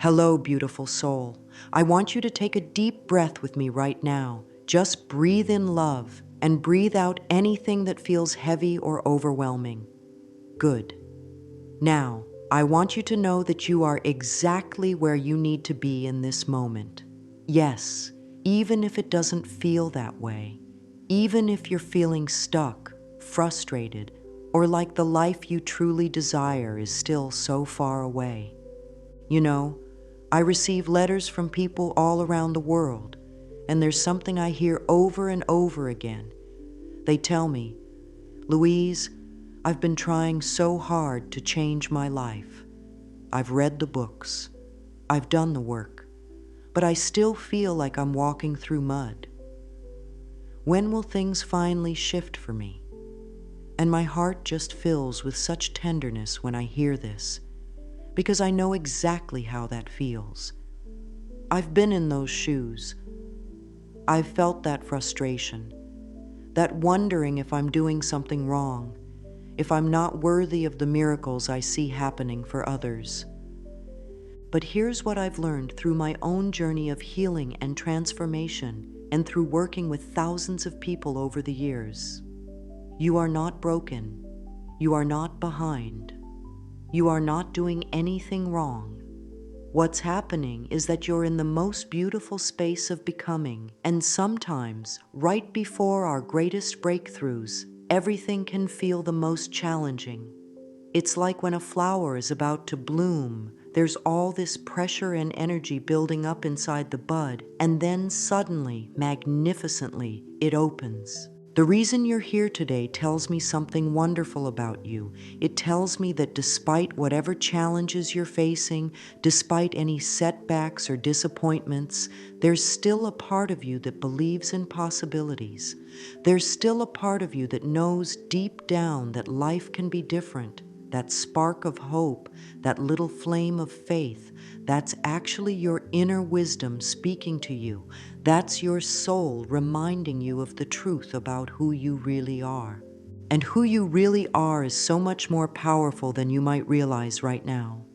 Hello, beautiful soul. I want you to take a deep breath with me right now. Just breathe in love and breathe out anything that feels heavy or overwhelming. Good. Now, I want you to know that you are exactly where you need to be in this moment. Yes, even if it doesn't feel that way, even if you're feeling stuck, frustrated, or like the life you truly desire is still so far away. You know, I receive letters from people all around the world, and there's something I hear over and over again. They tell me, Louise, I've been trying so hard to change my life. I've read the books. I've done the work. But I still feel like I'm walking through mud. When will things finally shift for me? And my heart just fills with such tenderness when I hear this, because I know exactly how that feels. I've been in those shoes. I've felt that frustration, that wondering if I'm doing something wrong, if I'm not worthy of the miracles I see happening for others. But here's what I've learned through my own journey of healing and transformation, and through working with thousands of people over the years. You are not broken. You are not behind. You are not doing anything wrong. What's happening is that you're in the most beautiful space of becoming, and sometimes, right before our greatest breakthroughs, everything can feel the most challenging. It's like when a flower is about to bloom, there's all this pressure and energy building up inside the bud, and then suddenly, magnificently, it opens. The reason you're here today tells me something wonderful about you. It tells me that despite whatever challenges you're facing, despite any setbacks or disappointments, there's still a part of you that believes in possibilities. There's still a part of you that knows deep down that life can be different. That spark of hope, that little flame of faith, that's actually your inner wisdom speaking to you. That's your soul reminding you of the truth about who you really are. And who you really are is so much more powerful than you might realize right now.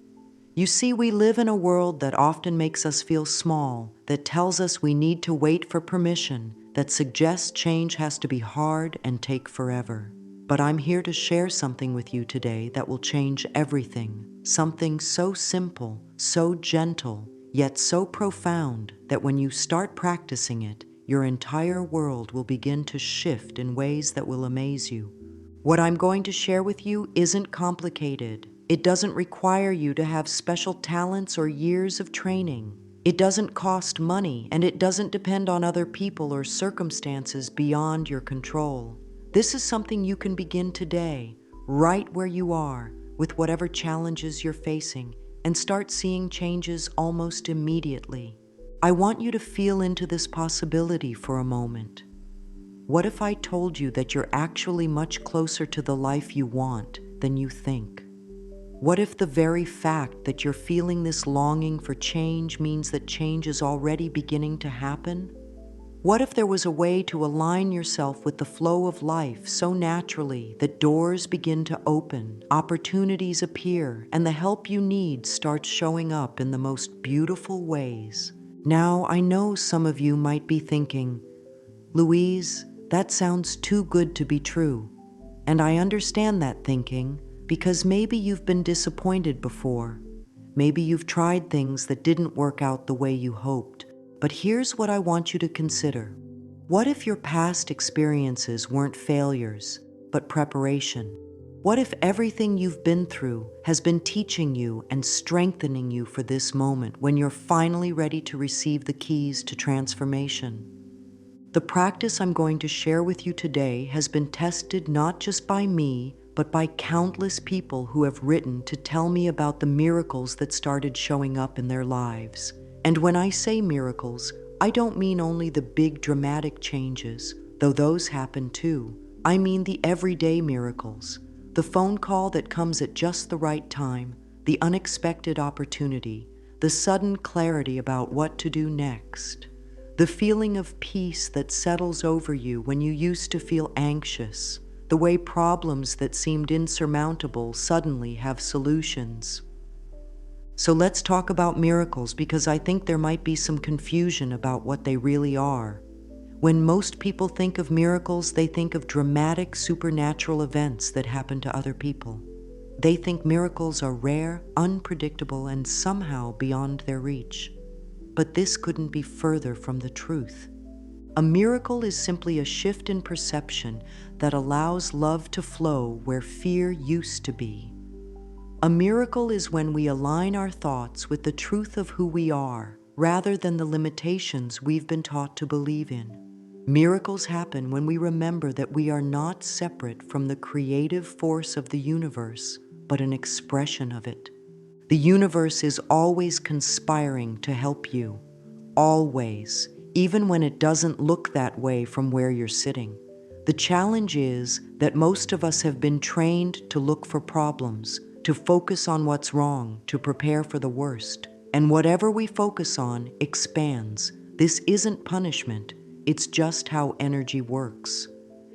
You see, we live in a world that often makes us feel small, that tells us we need to wait for permission, that suggests change has to be hard and take forever. But I'm here to share something with you today that will change everything. Something so simple, so gentle, yet so profound that when you start practicing it, your entire world will begin to shift in ways that will amaze you. What I'm going to share with you isn't complicated. It doesn't require you to have special talents or years of training. It doesn't cost money, and it doesn't depend on other people or circumstances beyond your control. This is something you can begin today, right where you are, with whatever challenges you're facing, and start seeing changes almost immediately. I want you to feel into this possibility for a moment. What if I told you that you're actually much closer to the life you want than you think? What if the very fact that you're feeling this longing for change means that change is already beginning to happen? What if there was a way to align yourself with the flow of life so naturally that doors begin to open, opportunities appear, and the help you need starts showing up in the most beautiful ways? Now, I know some of you might be thinking, Louise, that sounds too good to be true. And I understand that thinking because maybe you've been disappointed before. Maybe you've tried things that didn't work out the way you hoped. But here's what I want you to consider. What if your past experiences weren't failures, but preparation? What if everything you've been through has been teaching you and strengthening you for this moment when you're finally ready to receive the keys to transformation? The practice I'm going to share with you today has been tested not just by me, but by countless people who have written to tell me about the miracles that started showing up in their lives. And when I say miracles, I don't mean only the big dramatic changes, though those happen too. I mean the everyday miracles, the phone call that comes at just the right time, the unexpected opportunity, the sudden clarity about what to do next, the feeling of peace that settles over you when you used to feel anxious, the way problems that seemed insurmountable suddenly have solutions. So let's talk about miracles because I think there might be some confusion about what they really are. When most people think of miracles, they think of dramatic supernatural events that happen to other people. They think miracles are rare, unpredictable, and somehow beyond their reach. But this couldn't be further from the truth. A miracle is simply a shift in perception that allows love to flow where fear used to be. A miracle is when we align our thoughts with the truth of who we are, rather than the limitations we've been taught to believe in. Miracles happen when we remember that we are not separate from the creative force of the universe, but an expression of it. The universe is always conspiring to help you. Always, even when it doesn't look that way from where you're sitting. The challenge is that most of us have been trained to look for problems, to focus on what's wrong, to prepare for the worst. And whatever we focus on expands. This isn't punishment, it's just how energy works.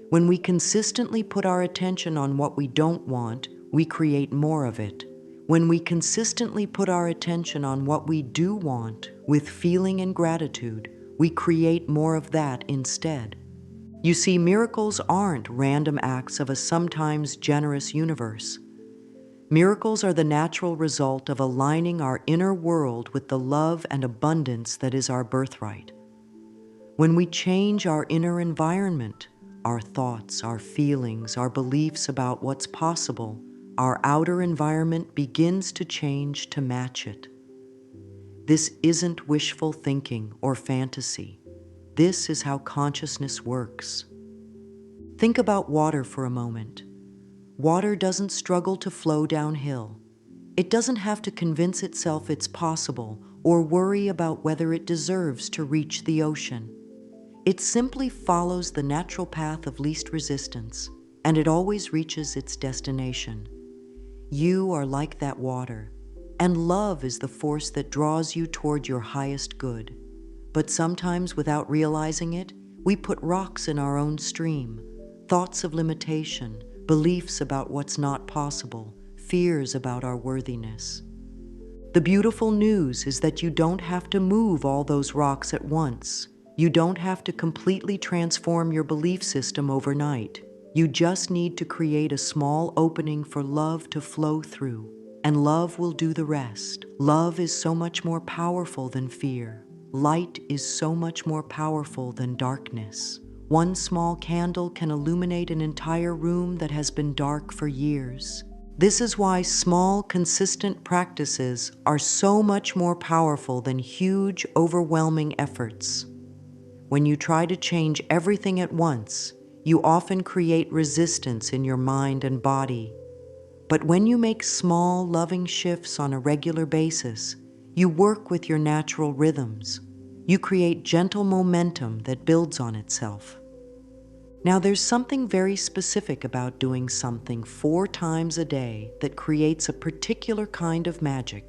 When we consistently put our attention on what we don't want, we create more of it. When we consistently put our attention on what we do want, with feeling and gratitude, we create more of that instead. You see, miracles aren't random acts of a sometimes generous universe. Miracles are the natural result of aligning our inner world with the love and abundance that is our birthright. When we change our inner environment, our thoughts, our feelings, our beliefs about what's possible, our outer environment begins to change to match it. This isn't wishful thinking or fantasy. This is how consciousness works. Think about water for a moment. Water doesn't struggle to flow downhill. It doesn't have to convince itself it's possible or worry about whether it deserves to reach the ocean. It simply follows the natural path of least resistance, and it always reaches its destination. You are like that water, and love is the force that draws you toward your highest good. But sometimes, without realizing it, we put rocks in our own stream, thoughts of limitation, beliefs about what's not possible, fears about our worthiness. The beautiful news is that you don't have to move all those rocks at once. You don't have to completely transform your belief system overnight. You just need to create a small opening for love to flow through, and love will do the rest. Love is so much more powerful than fear. Light is so much more powerful than darkness. One small candle can illuminate an entire room that has been dark for years. This is why small, consistent practices are so much more powerful than huge, overwhelming efforts. When you try to change everything at once, you often create resistance in your mind and body. But when you make small, loving shifts on a regular basis, you work with your natural rhythms. You create gentle momentum that builds on itself. Now, there's something very specific about doing something 4 times a day that creates a particular kind of magic.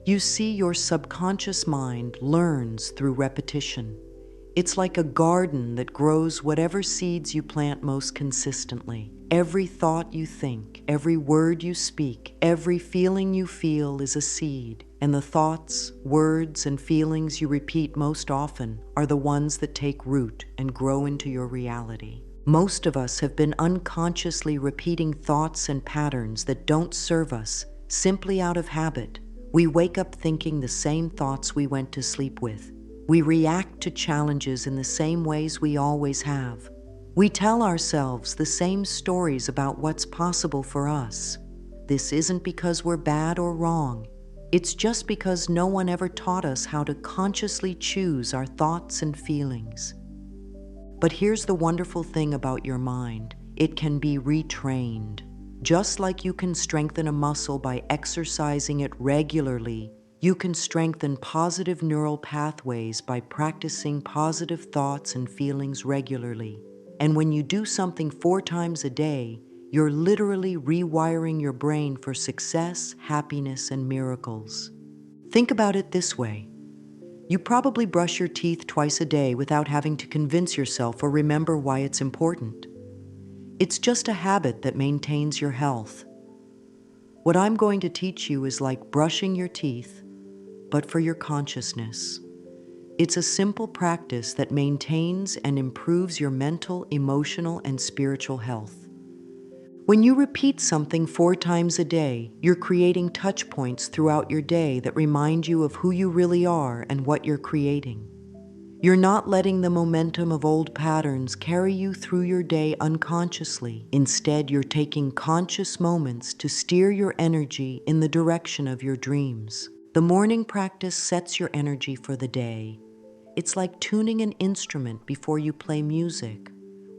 You see, your subconscious mind learns through repetition. It's like a garden that grows whatever seeds you plant most consistently. Every thought you think, every word you speak, every feeling you feel is a seed, and the thoughts, words, and feelings you repeat most often are the ones that take root and grow into your reality. Most of us have been unconsciously repeating thoughts and patterns that don't serve us, simply out of habit. We wake up thinking the same thoughts we went to sleep with. We react to challenges in the same ways we always have. We tell ourselves the same stories about what's possible for us. This isn't because we're bad or wrong. It's just because no one ever taught us how to consciously choose our thoughts and feelings. But here's the wonderful thing about your mind. It can be retrained. Just like you can strengthen a muscle by exercising it regularly, you can strengthen positive neural pathways by practicing positive thoughts and feelings regularly. And when you do something 4 times a day, you're literally rewiring your brain for success, happiness, and miracles. Think about it this way. You probably brush your teeth twice a day without having to convince yourself or remember why it's important. It's just a habit that maintains your health. What I'm going to teach you is like brushing your teeth, but for your consciousness. It's a simple practice that maintains and improves your mental, emotional, and spiritual health. When you repeat something 4 times a day, you're creating touch points throughout your day that remind you of who you really are and what you're creating. You're not letting the momentum of old patterns carry you through your day unconsciously. Instead, you're taking conscious moments to steer your energy in the direction of your dreams. The morning practice sets your energy for the day. It's like tuning an instrument before you play music.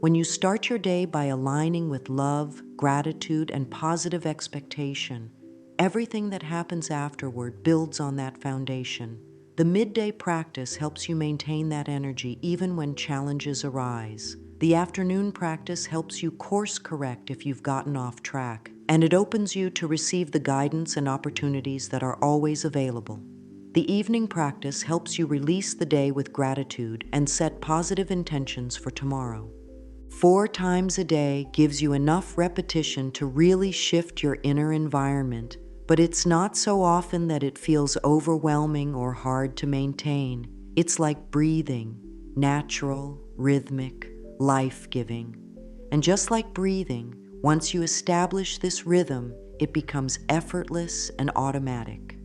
When you start your day by aligning with love, gratitude, and positive expectation, everything that happens afterward builds on that foundation. The midday practice helps you maintain that energy even when challenges arise. The afternoon practice helps you course correct if you've gotten off track, and it opens you to receive the guidance and opportunities that are always available. The evening practice helps you release the day with gratitude and set positive intentions for tomorrow. 4 times a day gives you enough repetition to really shift your inner environment, but it's not so often that it feels overwhelming or hard to maintain. It's like breathing, natural, rhythmic, life-giving. And just like breathing, once you establish this rhythm, it becomes effortless and automatic.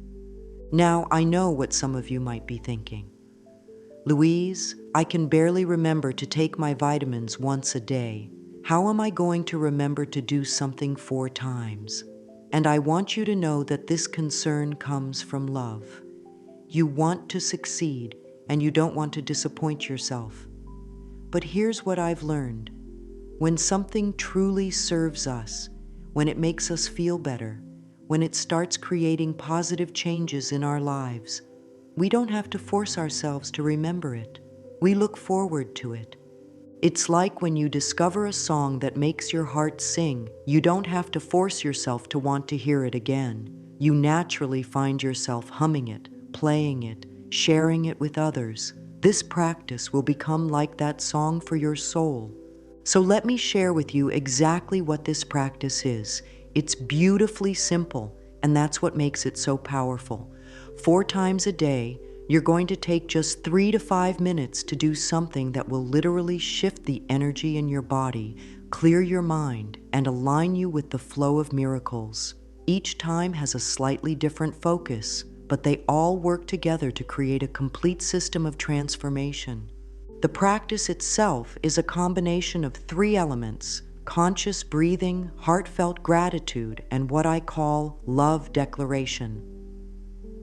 Now, I know what some of you might be thinking. Louise, I can barely remember to take my vitamins once a day. How am I going to remember to do something 4 times? And I want you to know that this concern comes from love. You want to succeed, and you don't want to disappoint yourself. But here's what I've learned. When something truly serves us, when it makes us feel better, when it starts creating positive changes in our lives, we don't have to force ourselves to remember it. We look forward to it. It's like when you discover a song that makes your heart sing, you don't have to force yourself to want to hear it again. You naturally find yourself humming it, playing it, sharing it with others. This practice will become like that song for your soul. So let me share with you exactly what this practice is. It's beautifully simple, and that's what makes it so powerful. 4 times a day, you're going to take just 3 to 5 minutes to do something that will literally shift the energy in your body, clear your mind, and align you with the flow of miracles. Each time has a slightly different focus, but they all work together to create a complete system of transformation. The practice itself is a combination of 3 elements: conscious breathing, heartfelt gratitude, and what I call love declaration.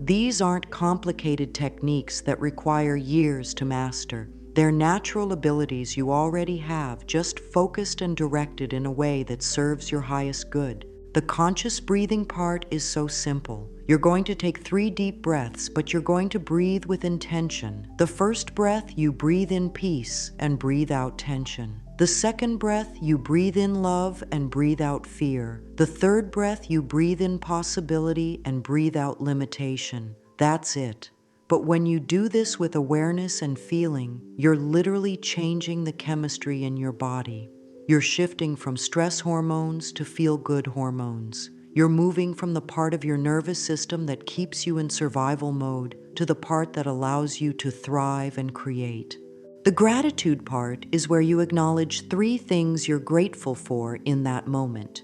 These aren't complicated techniques that require years to master. They're natural abilities you already have, just focused and directed in a way that serves your highest good. The conscious breathing part is so simple. You're going to take 3 deep breaths, but you're going to breathe with intention. The first breath, you breathe in peace and breathe out tension. The second breath, you breathe in love and breathe out fear. The third breath, you breathe in possibility and breathe out limitation. That's it. But when you do this with awareness and feeling, you're literally changing the chemistry in your body. You're shifting from stress hormones to feel-good hormones. You're moving from the part of your nervous system that keeps you in survival mode to the part that allows you to thrive and create. The gratitude part is where you acknowledge 3 things you're grateful for in that moment.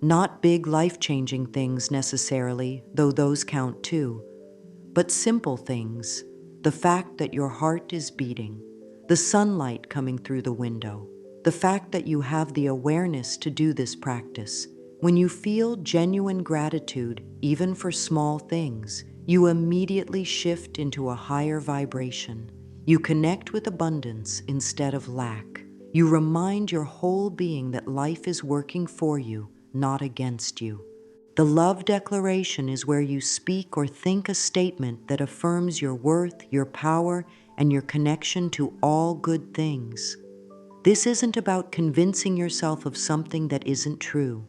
Not big life-changing things necessarily, though those count too, but simple things. The fact that your heart is beating, the sunlight coming through the window, the fact that you have the awareness to do this practice. When you feel genuine gratitude, even for small things, you immediately shift into a higher vibration. You connect with abundance instead of lack. You remind your whole being that life is working for you, not against you. The love declaration is where you speak or think a statement that affirms your worth, your power, and your connection to all good things. This isn't about convincing yourself of something that isn't true.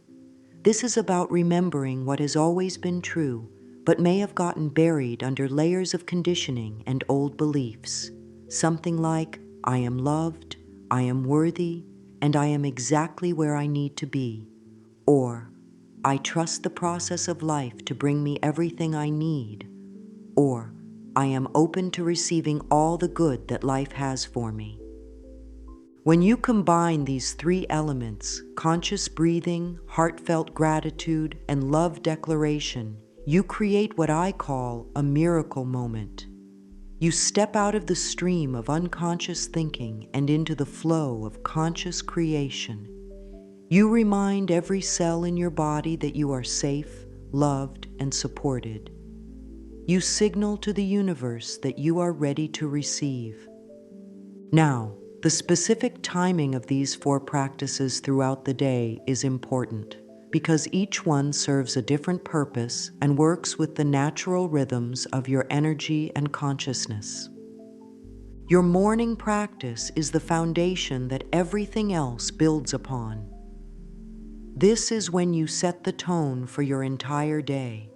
This is about remembering what has always been true, but may have gotten buried under layers of conditioning and old beliefs. Something like, I am loved, I am worthy, and I am exactly where I need to be. Or, I trust the process of life to bring me everything I need, or I am open to receiving all the good that life has for me. When you combine these three elements, conscious breathing, heartfelt gratitude, and love declaration, you create what I call a miracle moment. You step out of the stream of unconscious thinking and into the flow of conscious creation. You remind every cell in your body that you are safe, loved, and supported. You signal to the universe that you are ready to receive. Now, the specific timing of these 4 practices throughout the day is important because each one serves a different purpose and works with the natural rhythms of your energy and consciousness. Your morning practice is the foundation that everything else builds upon. This is when you set the tone for your entire day.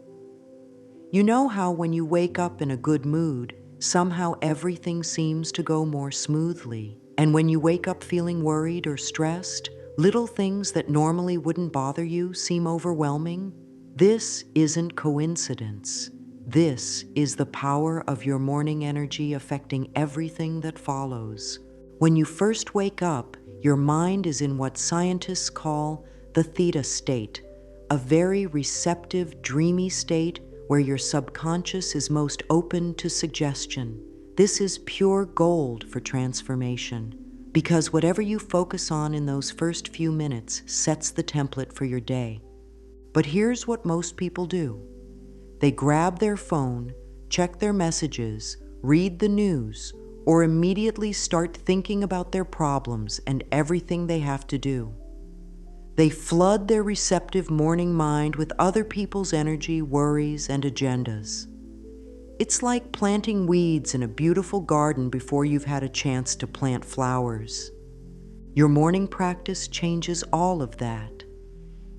You know how when you wake up in a good mood, somehow everything seems to go more smoothly. And when you wake up feeling worried or stressed, little things that normally wouldn't bother you seem overwhelming? This isn't coincidence. This is the power of your morning energy affecting everything that follows. When you first wake up, your mind is in what scientists call the theta state, a very receptive, dreamy state where your subconscious is most open to suggestion. This is pure gold for transformation, because whatever you focus on in those first few minutes sets the template for your day. But here's what most people do. They grab their phone, check their messages, read the news, or immediately start thinking about their problems and everything they have to do. They flood their receptive morning mind with other people's energy, worries, and agendas. It's like planting weeds in a beautiful garden before you've had a chance to plant flowers. Your morning practice changes all of that.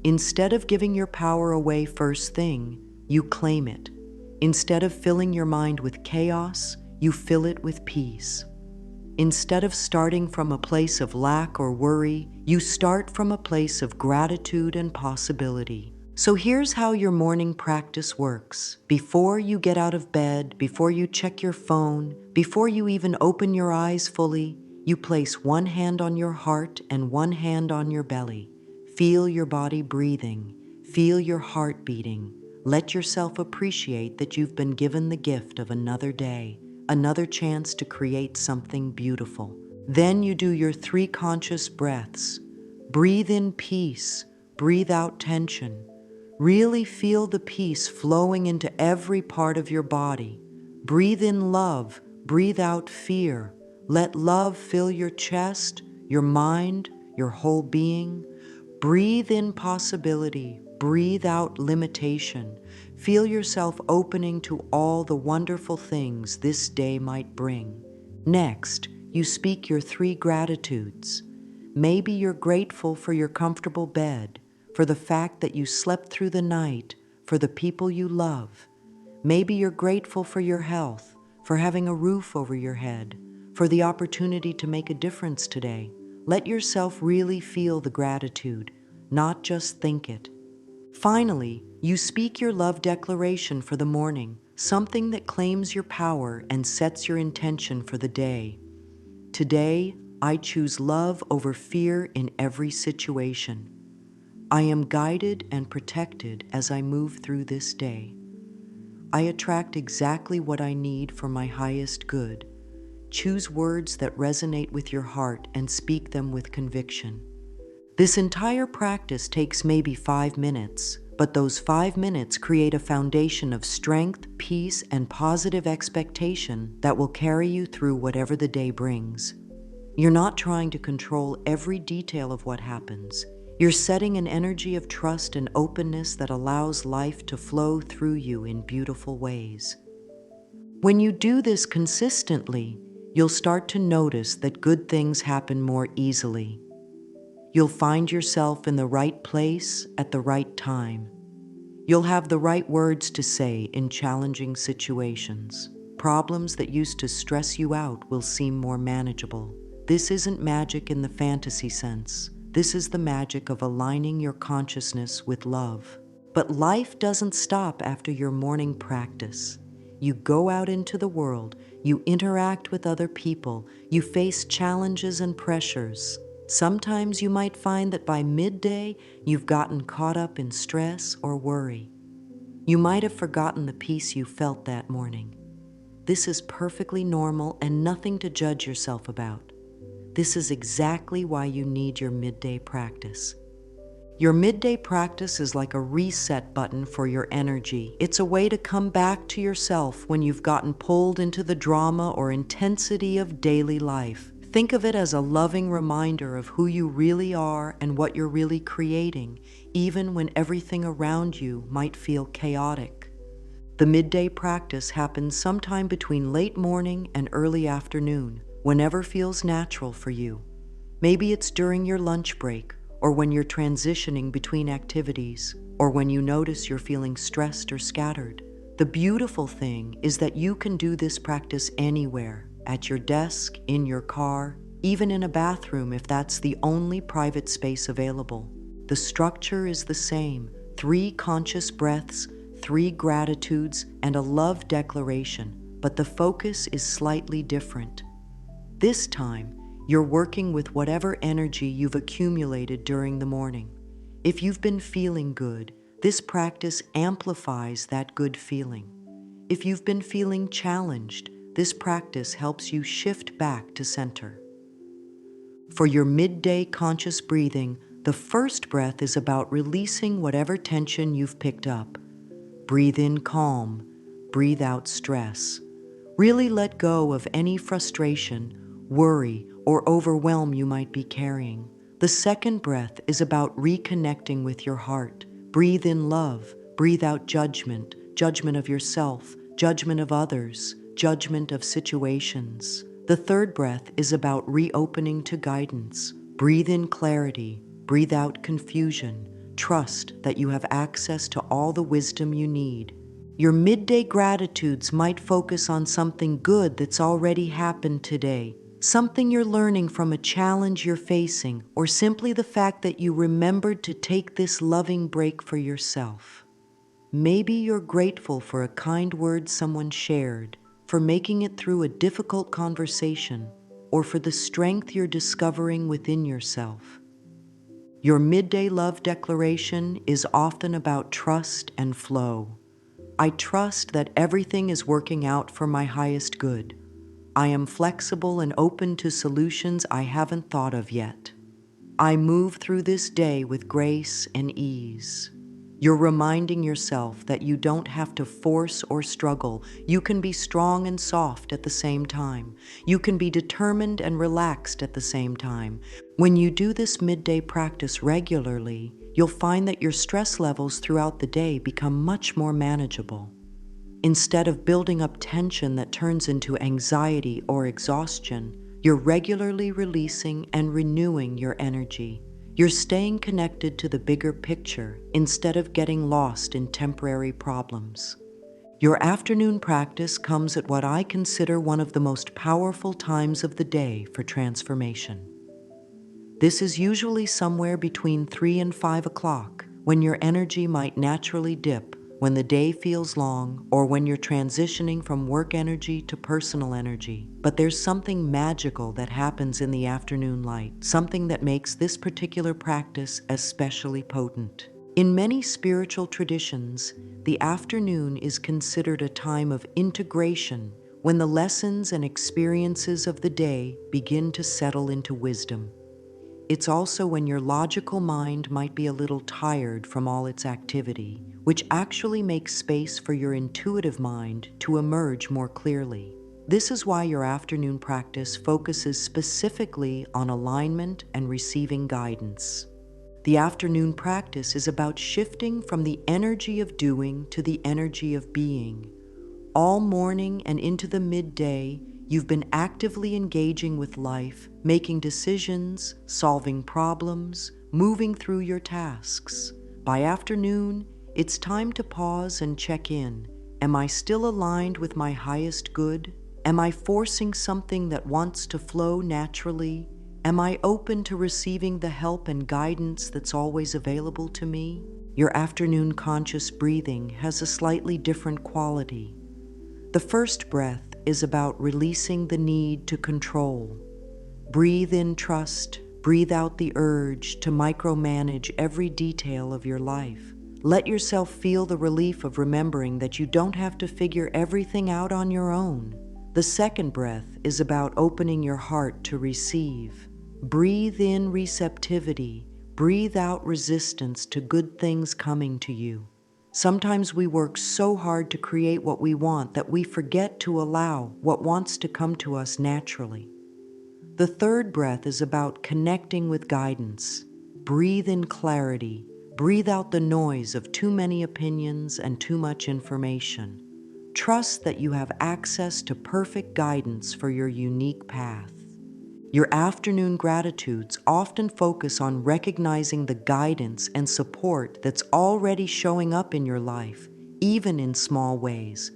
Instead of giving your power away first thing, you claim it. Instead of filling your mind with chaos, you fill it with peace. Instead of starting from a place of lack or worry, you start from a place of gratitude and possibility. So here's how your morning practice works. Before you get out of bed, before you check your phone, before you even open your eyes fully, you place one hand on your heart and one hand on your belly. Feel your body breathing. Feel your heart beating. Let yourself appreciate that you've been given the gift of another day, another chance to create something beautiful. Then you do your 3 conscious breaths. Breathe in peace, breathe out tension. Really feel the peace flowing into every part of your body. Breathe in love, breathe out fear. Let love fill your chest, your mind, your whole being. Breathe in possibility, breathe out limitation. Feel yourself opening to all the wonderful things this day might bring. Next, you speak your 3 gratitudes. Maybe you're grateful for your comfortable bed, for the fact that you slept through the night, for the people you love. Maybe you're grateful for your health, for having a roof over your head, for the opportunity to make a difference today. Let yourself really feel the gratitude, not just think it. Finally, you speak your love declaration for the morning, something that claims your power and sets your intention for the day. Today, I choose love over fear in every situation. I am guided and protected as I move through this day. I attract exactly what I need for my highest good. Choose words that resonate with your heart and speak them with conviction. This entire practice takes maybe 5 minutes, but those 5 minutes create a foundation of strength, peace, and positive expectation that will carry you through whatever the day brings. You're not trying to control every detail of what happens. You're setting an energy of trust and openness that allows life to flow through you in beautiful ways. When you do this consistently, you'll start to notice that good things happen more easily. You'll find yourself in the right place at the right time. You'll have the right words to say in challenging situations. Problems that used to stress you out will seem more manageable. This isn't magic in the fantasy sense. This is the magic of aligning your consciousness with love. But life doesn't stop after your morning practice. You go out into the world, you interact with other people, you face challenges and pressures. Sometimes you might find that by midday, you've gotten caught up in stress or worry. You might have forgotten the peace you felt that morning. This is perfectly normal and nothing to judge yourself about. This is exactly why you need your midday practice. Your midday practice is like a reset button for your energy. It's a way to come back to yourself when you've gotten pulled into the drama or intensity of daily life. Think of it as a loving reminder of who you really are and what you're really creating, even when everything around you might feel chaotic. The midday practice happens sometime between late morning and early afternoon, whenever feels natural for you. Maybe it's during your lunch break, or when you're transitioning between activities, or when you notice you're feeling stressed or scattered. The beautiful thing is that you can do this practice anywhere, at your desk, in your car, even in a bathroom if that's the only private space available. The structure is the same: 3 conscious breaths, 3 gratitudes, and a love declaration, but the focus is slightly different. This time, you're working with whatever energy you've accumulated during the morning. If you've been feeling good, this practice amplifies that good feeling. If you've been feeling challenged, this practice helps you shift back to center. For your midday conscious breathing, the first breath is about releasing whatever tension you've picked up. Breathe in calm, breathe out stress. Really let go of any frustration, worry, or overwhelm you might be carrying. The second breath is about reconnecting with your heart. Breathe in love, breathe out judgment, judgment of yourself, judgment of others, judgment of situations. The third breath is about reopening to guidance. Breathe in clarity, breathe out confusion. Trust that you have access to all the wisdom you need. Your midday gratitudes might focus on something good that's already happened today, something you're learning from a challenge you're facing, or simply the fact that you remembered to take this loving break for yourself. Maybe you're grateful for a kind word someone shared, for making it through a difficult conversation, or for the strength you're discovering within yourself. Your midday love declaration is often about trust and flow. I trust that everything is working out for my highest good. I am flexible and open to solutions I haven't thought of yet. I move through this day with grace and ease. You're reminding yourself that you don't have to force or struggle. You can be strong and soft at the same time. You can be determined and relaxed at the same time. When you do this midday practice regularly, you'll find that your stress levels throughout the day become much more manageable. Instead of building up tension that turns into anxiety or exhaustion, you're regularly releasing and renewing your energy. You're staying connected to the bigger picture instead of getting lost in temporary problems. Your afternoon practice comes at what I consider one of the most powerful times of the day for transformation. This is usually somewhere between 3 and 5 o'clock, when your energy might naturally dip, when the day feels long, or when you're transitioning from work energy to personal energy. But there's something magical that happens in the afternoon light, something that makes this particular practice especially potent. In many spiritual traditions, the afternoon is considered a time of integration, when the lessons and experiences of the day begin to settle into wisdom. It's also when your logical mind might be a little tired from all its activity, which actually makes space for your intuitive mind to emerge more clearly. This is why your afternoon practice focuses specifically on alignment and receiving guidance. The afternoon practice is about shifting from the energy of doing to the energy of being. All morning and into the midday, you've been actively engaging with life, making decisions, solving problems, moving through your tasks. By afternoon, it's time to pause and check in. Am I still aligned with my highest good? Am I forcing something that wants to flow naturally? Am I open to receiving the help and guidance that's always available to me? Your afternoon conscious breathing has a slightly different quality. The first breath is about releasing the need to control. Breathe in trust, breathe out the urge to micromanage every detail of your life. Let yourself feel the relief of remembering that you don't have to figure everything out on your own. The second breath is about opening your heart to receive. Breathe in receptivity, breathe out resistance to good things coming to you. Sometimes we work so hard to create what we want that we forget to allow what wants to come to us naturally. The third breath is about connecting with guidance. Breathe in clarity. Breathe out the noise of too many opinions and too much information. Trust that you have access to perfect guidance for your unique path. Your afternoon gratitudes often focus on recognizing the guidance and support that's already showing up in your life, even in small ways.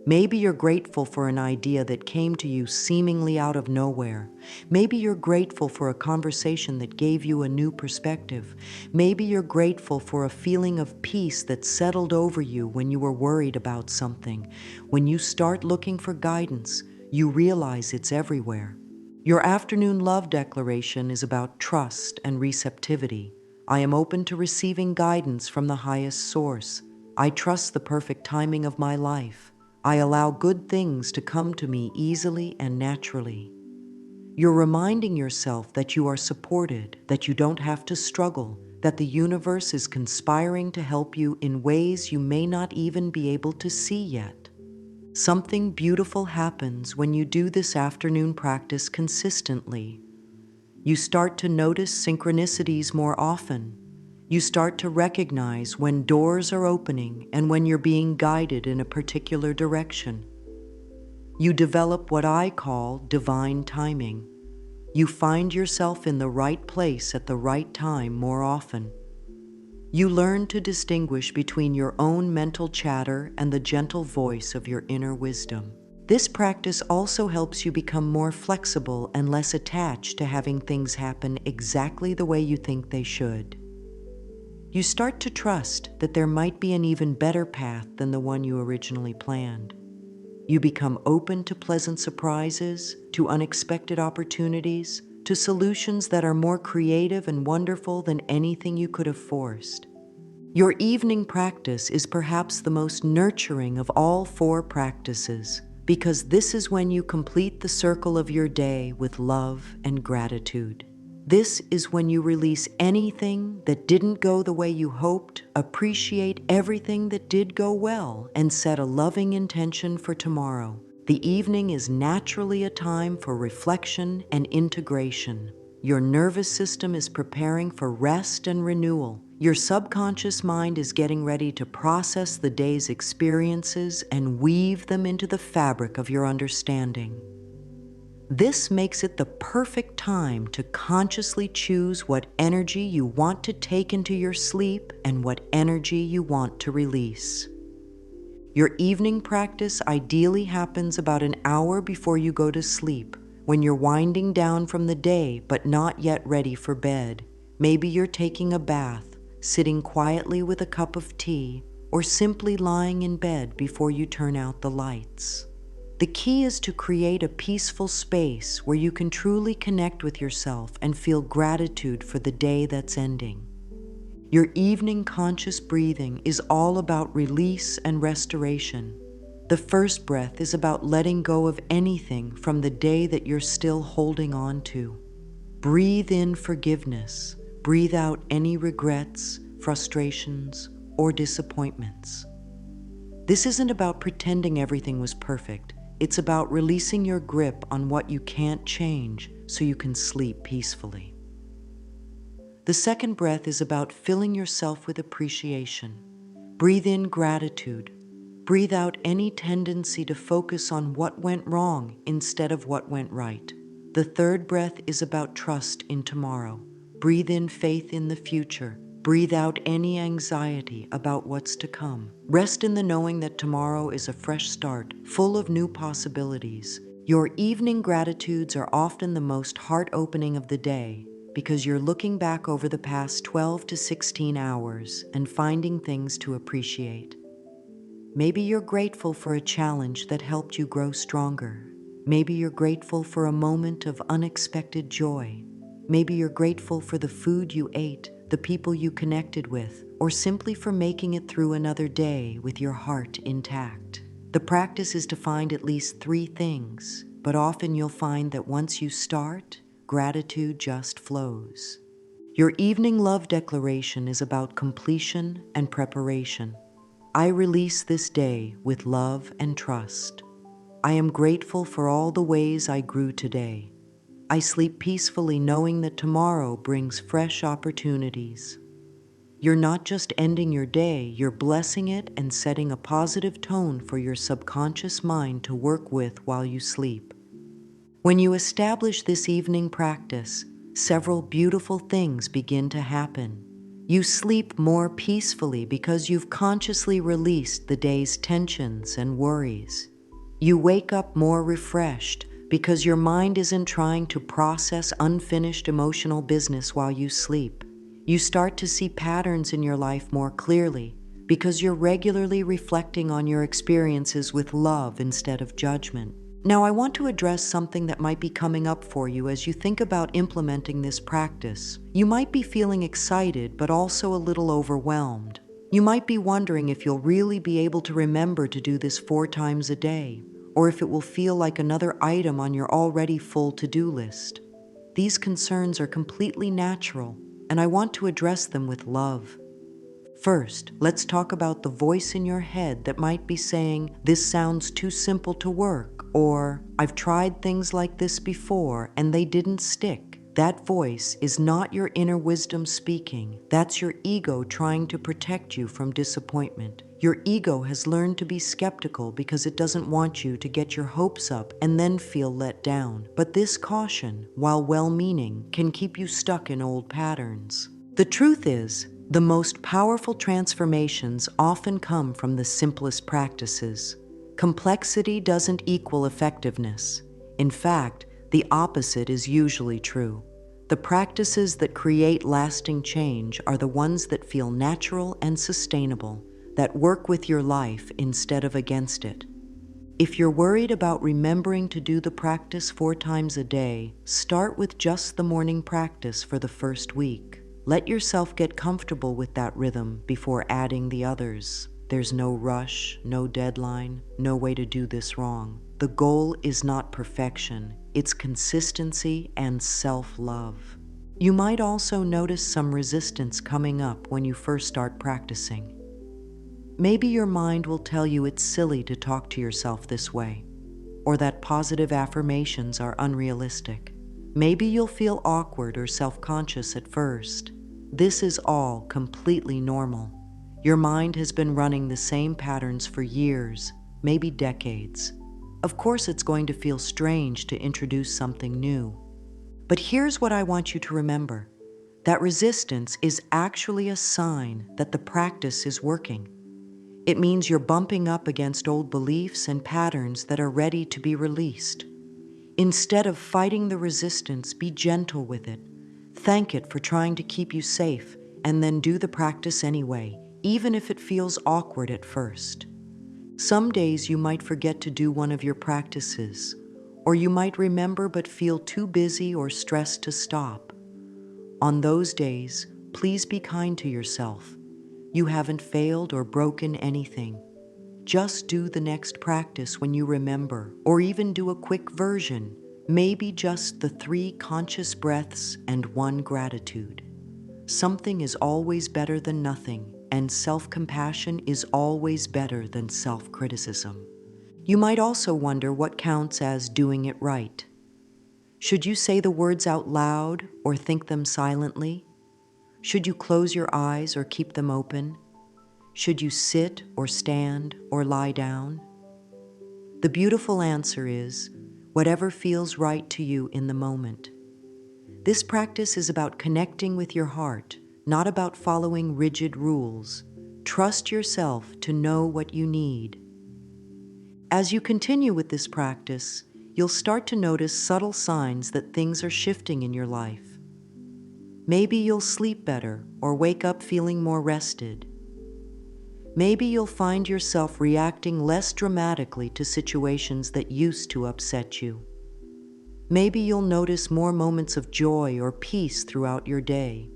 Maybe you're grateful for an idea that came to you seemingly out of nowhere. Maybe you're grateful for a conversation that gave you a new perspective. Maybe you're grateful for a feeling of peace that settled over you when you were worried about something. When you start looking for guidance, you realize it's everywhere. Your afternoon love declaration is about trust and receptivity. I am open to receiving guidance from the highest source. I trust the perfect timing of my life. I allow good things to come to me easily and naturally. You're reminding yourself that you are supported, that you don't have to struggle, that the universe is conspiring to help you in ways you may not even be able to see yet. Something beautiful happens when you do this afternoon practice consistently. You start to notice synchronicities more often. You start to recognize when doors are opening and when you're being guided in a particular direction. You develop what I call divine timing. You find yourself in the right place at the right time more often. You learn to distinguish between your own mental chatter and the gentle voice of your inner wisdom. This practice also helps you become more flexible and less attached to having things happen exactly the way you think they should. You start to trust that there might be an even better path than the one you originally planned. You become open to pleasant surprises, to unexpected opportunities, to solutions that are more creative and wonderful than anything you could have forced. Your evening practice is perhaps the most nurturing of all four practices, because this is when you complete the circle of your day with love and gratitude. This is when you release anything that didn't go the way you hoped, appreciate everything that did go well, and set a loving intention for tomorrow. The evening is naturally a time for reflection and integration. Your nervous system is preparing for rest and renewal. Your subconscious mind is getting ready to process the day's experiences and weave them into the fabric of your understanding. This makes it the perfect time to consciously choose what energy you want to take into your sleep and what energy you want to release. Your evening practice ideally happens about an hour before you go to sleep, when you're winding down from the day but not yet ready for bed. Maybe you're taking a bath, sitting quietly with a cup of tea, or simply lying in bed before you turn out the lights. The key is to create a peaceful space where you can truly connect with yourself and feel gratitude for the day that's ending. Your evening conscious breathing is all about release and restoration. The first breath is about letting go of anything from the day that you're still holding on to. Breathe in forgiveness. Breathe out any regrets, frustrations, or disappointments. This isn't about pretending everything was perfect. It's about releasing your grip on what you can't change so you can sleep peacefully. The second breath is about filling yourself with appreciation. Breathe in gratitude. Breathe out any tendency to focus on what went wrong instead of what went right. The third breath is about trust in tomorrow. Breathe in faith in the future. Breathe out any anxiety about what's to come. Rest in the knowing that tomorrow is a fresh start, full of new possibilities. Your evening gratitudes are often the most heart-opening of the day because you're looking back over the past 12 to 16 hours and finding things to appreciate. Maybe you're grateful for a challenge that helped you grow stronger. Maybe you're grateful for a moment of unexpected joy. Maybe you're grateful for the food you ate, the people you connected with, or simply for making it through another day with your heart intact. The practice is to find at least 3 things, but often you'll find that once you start, gratitude just flows. Your evening love declaration is about completion and preparation. I release this day with love and trust. I am grateful for all the ways I grew today. I sleep peacefully knowing that tomorrow brings fresh opportunities. You're not just ending your day, you're blessing it and setting a positive tone for your subconscious mind to work with while you sleep. When you establish this evening practice, several beautiful things begin to happen. You sleep more peacefully because you've consciously released the day's tensions and worries. You wake up more refreshed because your mind isn't trying to process unfinished emotional business while you sleep. You start to see patterns in your life more clearly because you're regularly reflecting on your experiences with love instead of judgment. Now, I want to address something that might be coming up for you as you think about implementing this practice. You might be feeling excited, but also a little overwhelmed. You might be wondering if you'll really be able to remember to do this 4 times a day, or if it will feel like another item on your already full to-do list. These concerns are completely natural, and I want to address them with love. First, let's talk about the voice in your head that might be saying, "This sounds too simple to work," or "I've tried things like this before and they didn't stick." That voice is not your inner wisdom speaking. That's your ego trying to protect you from disappointment. Your ego has learned to be skeptical because it doesn't want you to get your hopes up and then feel let down. But this caution, while well-meaning, can keep you stuck in old patterns. The truth is, the most powerful transformations often come from the simplest practices. Complexity doesn't equal effectiveness. In fact, the opposite is usually true. The practices that create lasting change are the ones that feel natural and sustainable, that work with your life instead of against it. If you're worried about remembering to do the practice 4 times a day, start with just the morning practice for the first week. Let yourself get comfortable with that rhythm before adding the others. There's no rush, no deadline, no way to do this wrong. The goal is not perfection, it's consistency and self-love. You might also notice some resistance coming up when you first start practicing. Maybe your mind will tell you it's silly to talk to yourself this way, or that positive affirmations are unrealistic. Maybe you'll feel awkward or self-conscious at first. This is all completely normal. Your mind has been running the same patterns for years, maybe decades. Of course, it's going to feel strange to introduce something new. But here's what I want you to remember. That resistance is actually a sign that the practice is working. It means you're bumping up against old beliefs and patterns that are ready to be released. Instead of fighting the resistance, be gentle with it. Thank it for trying to keep you safe, and then do the practice anyway, even if it feels awkward at first. Some days you might forget to do one of your practices, or you might remember but feel too busy or stressed to stop. On those days, please be kind to yourself. You haven't failed or broken anything. Just do the next practice when you remember, or even do a quick version, maybe just the 3 conscious breaths and 1 gratitude. Something is always better than nothing, and self-compassion is always better than self-criticism. You might also wonder what counts as doing it right. Should you say the words out loud or think them silently? Should you close your eyes or keep them open? Should you sit or stand or lie down? The beautiful answer is, whatever feels right to you in the moment. This practice is about connecting with your heart, not about following rigid rules. Trust yourself to know what you need. As you continue with this practice, you'll start to notice subtle signs that things are shifting in your life. Maybe you'll sleep better or wake up feeling more rested. Maybe you'll find yourself reacting less dramatically to situations that used to upset you. Maybe you'll notice more moments of joy or peace throughout your day.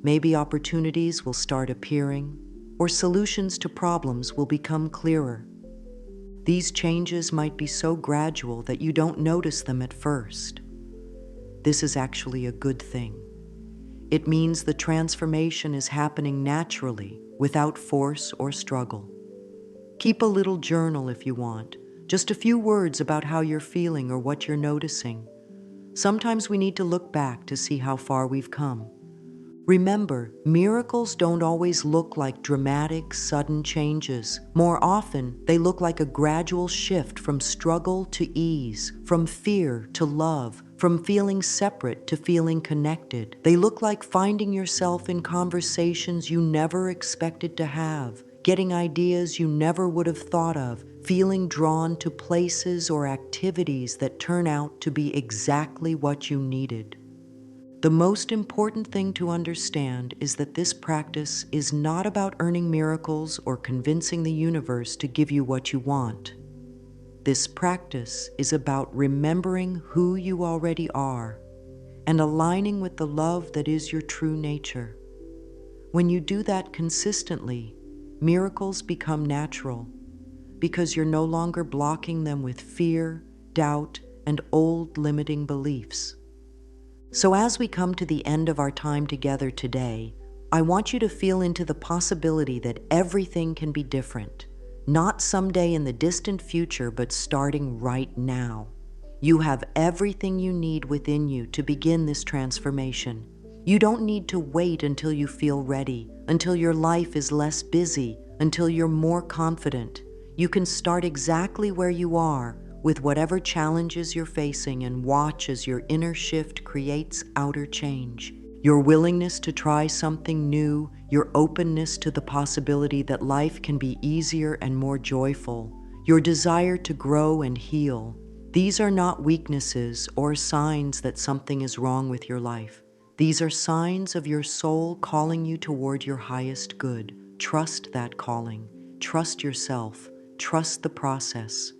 Maybe opportunities will start appearing, or solutions to problems will become clearer. These changes might be so gradual that you don't notice them at first. This is actually a good thing. It means the transformation is happening naturally, without force or struggle. Keep a little journal if you want, just a few words about how you're feeling or what you're noticing. Sometimes we need to look back to see how far we've come. Remember, miracles don't always look like dramatic, sudden changes. More often, they look like a gradual shift from struggle to ease, from fear to love, from feeling separate to feeling connected. They look like finding yourself in conversations you never expected to have, getting ideas you never would have thought of, feeling drawn to places or activities that turn out to be exactly what you needed. The most important thing to understand is that this practice is not about earning miracles or convincing the universe to give you what you want. This practice is about remembering who you already are and aligning with the love that is your true nature. When you do that consistently, miracles become natural because you're no longer blocking them with fear, doubt, and old limiting beliefs. So as we come to the end of our time together today, I want you to feel into the possibility that everything can be different. Not someday in the distant future, but starting right now. You have everything you need within you to begin this transformation. You don't need to wait until you feel ready, until your life is less busy, until you're more confident. You can start exactly where you are, with whatever challenges you're facing, and watch as your inner shift creates outer change. Your willingness to try something new, your openness to the possibility that life can be easier and more joyful, your desire to grow and heal. These are not weaknesses or signs that something is wrong with your life. These are signs of your soul calling you toward your highest good. Trust that calling. Trust yourself. Trust the process.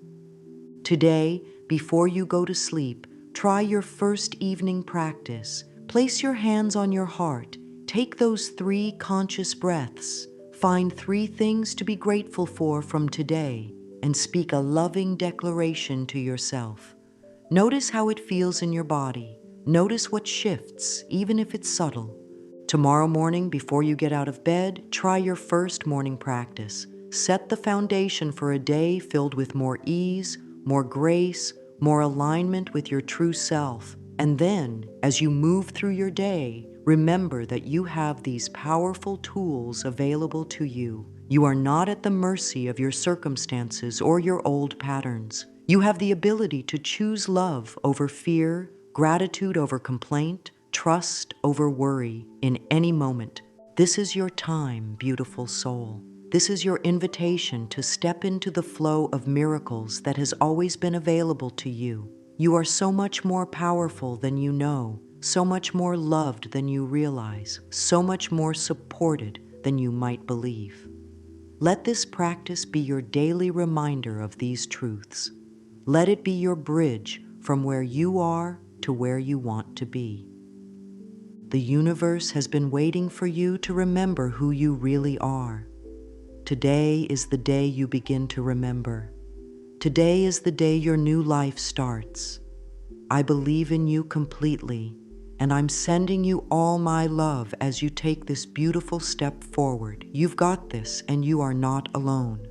Today, before you go to sleep, try your first evening practice. Place your hands on your heart. Take those 3 conscious breaths. Find 3 things to be grateful for from today, and speak a loving declaration to yourself. Notice how it feels in your body. Notice what shifts, even if it's subtle. Tomorrow morning, before you get out of bed, try your first morning practice. Set the foundation for a day filled with more ease, more grace, more alignment with your true self. And then, as you move through your day, remember that you have these powerful tools available to you. You are not at the mercy of your circumstances or your old patterns. You have the ability to choose love over fear, gratitude over complaint, trust over worry in any moment. This is your time, beautiful soul. This is your invitation to step into the flow of miracles that has always been available to you. You are so much more powerful than you know, so much more loved than you realize, so much more supported than you might believe. Let this practice be your daily reminder of these truths. Let it be your bridge from where you are to where you want to be. The universe has been waiting for you to remember who you really are. Today is the day you begin to remember. Today is the day your new life starts. I believe in you completely, and I'm sending you all my love as you take this beautiful step forward. You've got this, and you are not alone.